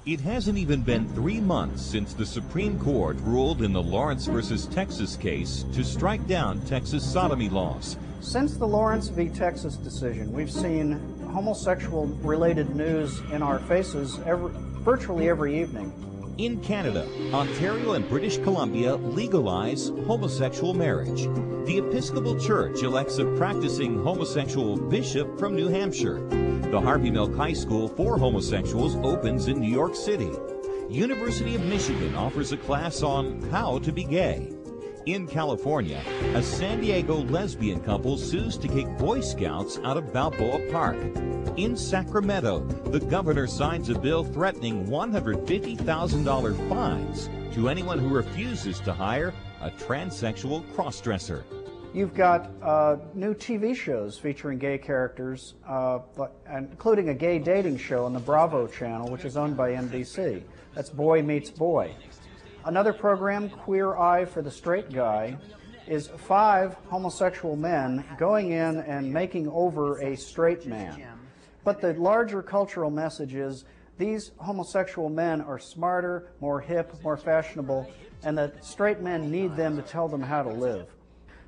It hasn't even been 3 months since the Supreme Court ruled in the Lawrence versus Texas case to strike down Texas sodomy laws. Since the Lawrence v. Texas decision, we've seen homosexual-related news in our faces virtually every evening. In Canada, Ontario and British Columbia legalize homosexual marriage. The Episcopal Church elects a practicing homosexual bishop from New Hampshire. The Harvey Milk High School for homosexuals opens in New York City. University of Michigan offers a class on how to be gay. In California, a San Diego lesbian couple sues to kick Boy Scouts out of Balboa Park. In Sacramento, the governor signs a bill threatening $150,000 fines to anyone who refuses to hire a transsexual crossdresser. You've got new TV shows featuring gay characters, including a gay dating show on the Bravo channel, which is owned by NBC. That's Boy Meets Boy. Another program, Queer Eye for the Straight Guy, is 5 homosexual men going in and making over a straight man. But the larger cultural message is these homosexual men are smarter, more hip, more fashionable, and that straight men need them to tell them how to live.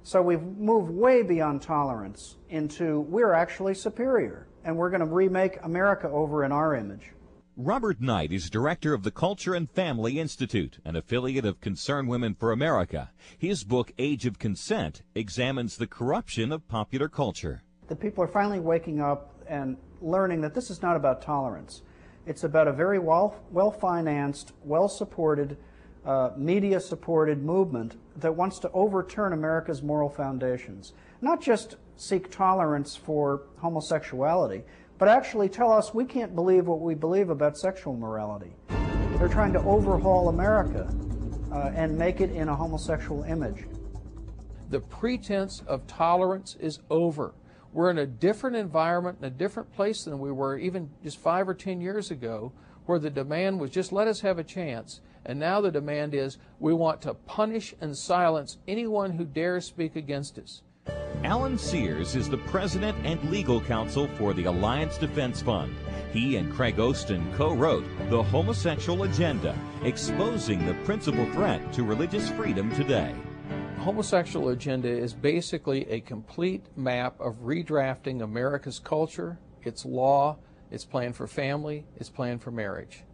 So we've moved way beyond tolerance into we're actually superior, and we're going to remake America over in our image. Robert Knight is director of the Culture and Family Institute, an affiliate of Concerned Women for America. His book, Age of Consent, examines the corruption of popular culture. The people are finally waking up and learning that this is not about tolerance. It's about a very well-financed, well-supported, media-supported movement that wants to overturn America's moral foundations. Not just seek tolerance for homosexuality, but actually tell us we can't believe what we believe about sexual morality. They're trying to overhaul America and make it in a homosexual image. The pretense of tolerance is over. We're in a different environment, in a different place than we were even just 5 or 10 years ago, where the demand was just let us have a chance. And now the demand is we want to punish and silence anyone who dares speak against us. Alan Sears is the president and legal counsel for the Alliance Defense Fund. He and Craig Ostin co-wrote The Homosexual Agenda, exposing the principal threat to religious freedom today. Homosexual Agenda is basically a complete map of redrafting America's culture, its law, its plan for family, its plan for marriage.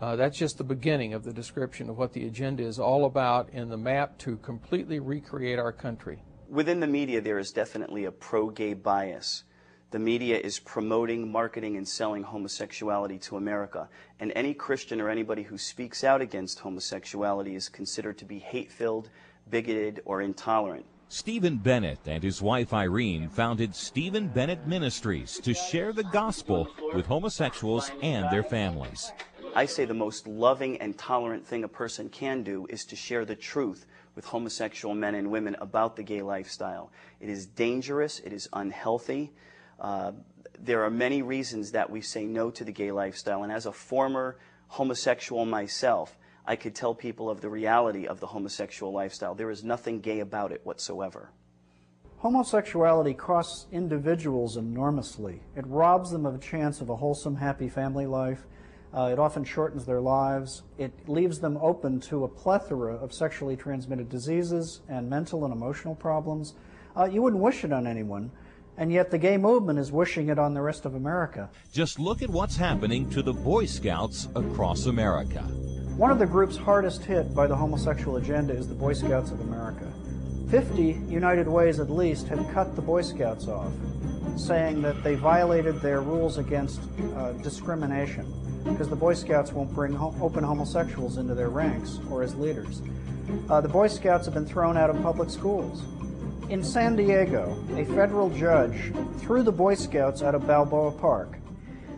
That's just the beginning of the description of what the agenda is all about in the map to completely recreate our country. Within the media, there is definitely a pro-gay bias. The media is promoting, marketing, and selling homosexuality to America. And any Christian or anybody who speaks out against homosexuality is considered to be hate-filled, bigoted, or intolerant. Stephen Bennett and his wife Irene founded Stephen Bennett Ministries to share the gospel with homosexuals and their families. I say the most loving and tolerant thing a person can do is to share the truth with homosexual men and women about the gay lifestyle. It is dangerous, it is unhealthy. There are many reasons that we say no to the gay lifestyle, and as a former homosexual myself, I could tell people of the reality of the homosexual lifestyle. There is nothing gay about it whatsoever. Homosexuality costs individuals enormously. It robs them of a chance of a wholesome, happy family life. It often shortens their lives. It leaves them open to a plethora of sexually transmitted diseases and mental and emotional problems. You wouldn't wish it on anyone, and yet the gay movement is wishing it on the rest of America. Just look at what's happening to the Boy Scouts across America. One of the groups hardest hit by the homosexual agenda is the Boy Scouts of America. 50 United Ways at least have cut the Boy Scouts off, saying that they violated their rules against discrimination, because the Boy Scouts won't bring open homosexuals into their ranks or as leaders. The Boy Scouts have been thrown out of public schools. In San Diego, a federal judge threw the Boy Scouts out of Balboa Park.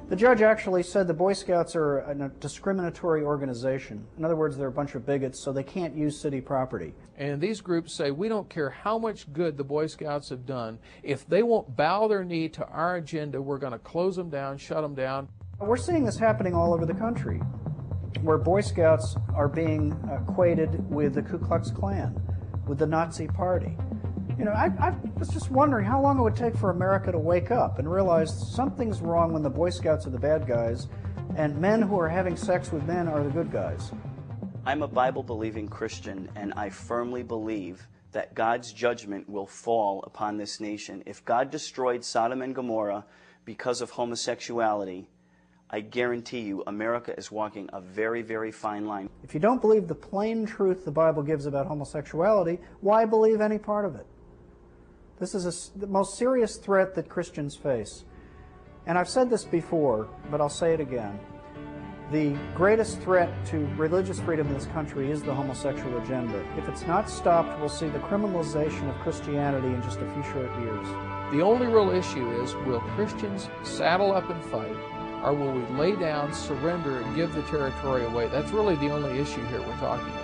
The judge actually said the Boy Scouts are a discriminatory organization. In other words, they're a bunch of bigots, so they can't use city property. And these groups say, we don't care how much good the Boy Scouts have done. If they won't bow their knee to our agenda, we're going to close them down, shut them down. We're seeing this happening all over the country, where Boy Scouts are being equated with the Ku Klux Klan, with the Nazi Party. You know, I was just wondering how long it would take for America to wake up and realize something's wrong when the Boy Scouts are the bad guys and men who are having sex with men are the good guys. I'm a Bible-believing Christian, and I firmly believe that God's judgment will fall upon this nation. If God destroyed Sodom and Gomorrah because of homosexuality, I guarantee you America is walking a very, very fine line. If you don't believe the plain truth the Bible gives about homosexuality, why believe any part of it? This is the most serious threat that Christians face. And I've said this before, but I'll say it again. The greatest threat to religious freedom in this country is the homosexual agenda. If it's not stopped, we'll see the criminalization of Christianity in just a few short years. The only real issue is, will Christians saddle up and fight, or will we lay down, surrender, and give the territory away? That's really the only issue here we're talking about.